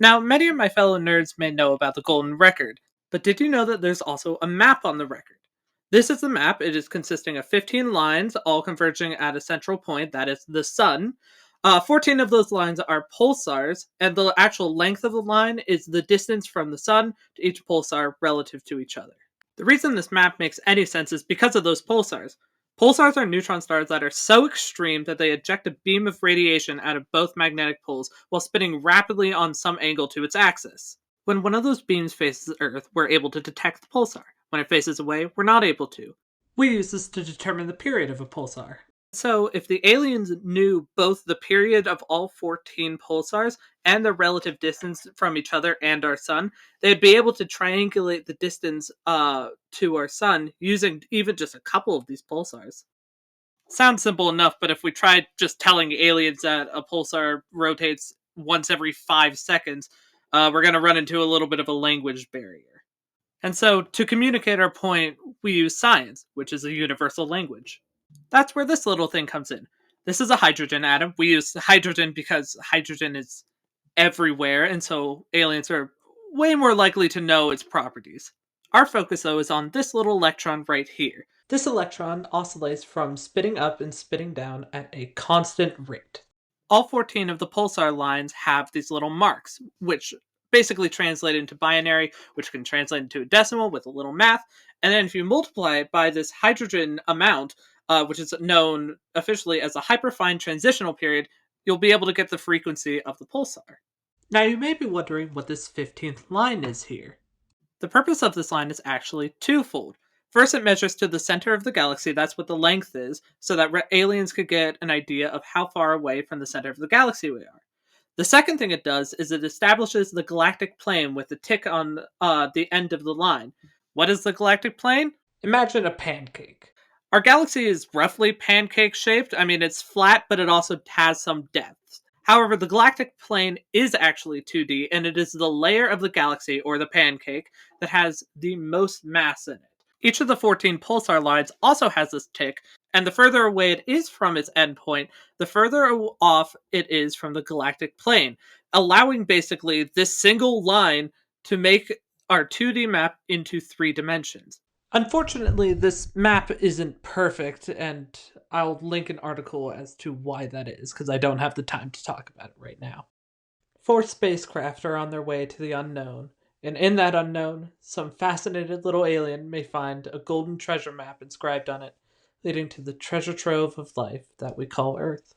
Now, many of my fellow nerds may know about the Golden Record, but did you know that there's also a map on the record? This is the map. It is consisting of 15 lines, all converging at a central point, that is the sun. 14 of those lines are pulsars, and the actual length of the line is the distance from the sun to each pulsar relative to each other. The reason this map makes any sense is because of those pulsars. Pulsars are neutron stars that are so extreme that they eject a beam of radiation out of both magnetic poles while spinning rapidly on some angle to its axis. When one of those beams faces Earth, we're able to detect the pulsar. When it faces away, we're not able to. We use this to determine the period of a pulsar. So, if the aliens knew both the period of all 14 pulsars and their relative distance from each other and our sun, they'd be able to triangulate the distance to our sun using even just a couple of these pulsars. Sounds simple enough, but if we tried just telling aliens that a pulsar rotates once every 5 seconds, we're going to run into a little bit of a language barrier. And so, to communicate our point, we use science, which is a universal language. That's where this little thing comes in. This is a hydrogen atom. We use hydrogen because hydrogen is everywhere, and so aliens are way more likely to know its properties. Our focus, though, is on this little electron right here. This electron oscillates from spinning up and spinning down at a constant rate. All 14 of the pulsar lines have these little marks, which basically translate into binary, which can translate into a decimal with a little math. And then if you multiply it by this hydrogen amount, which is known officially as a hyperfine transitional period, you'll be able to get the frequency of the pulsar. Now you may be wondering what this 15th line is here. The purpose of this line is actually twofold. First, it measures to the center of the galaxy, that's what the length is, so that aliens could get an idea of how far away from the center of the galaxy we are. The second thing it does is it establishes the galactic plane with a tick on the end of the line. What is the galactic plane? Imagine a pancake. Our galaxy is roughly pancake shaped. I mean, it's flat, but it also has some depth. However, the galactic plane is actually 2D, and it is the layer of the galaxy, or the pancake, that has the most mass in it. Each of the 14 pulsar lines also has this tick, and the further away it is from its endpoint, the further off it is from the galactic plane, allowing basically this single line to make our 2D map into 3 dimensions. Unfortunately, this map isn't perfect, and I'll link an article as to why that is, because I don't have the time to talk about it right now. 4 spacecraft are on their way to the unknown, and in that unknown, some fascinated little alien may find a golden treasure map inscribed on it, leading to the treasure trove of life that we call Earth.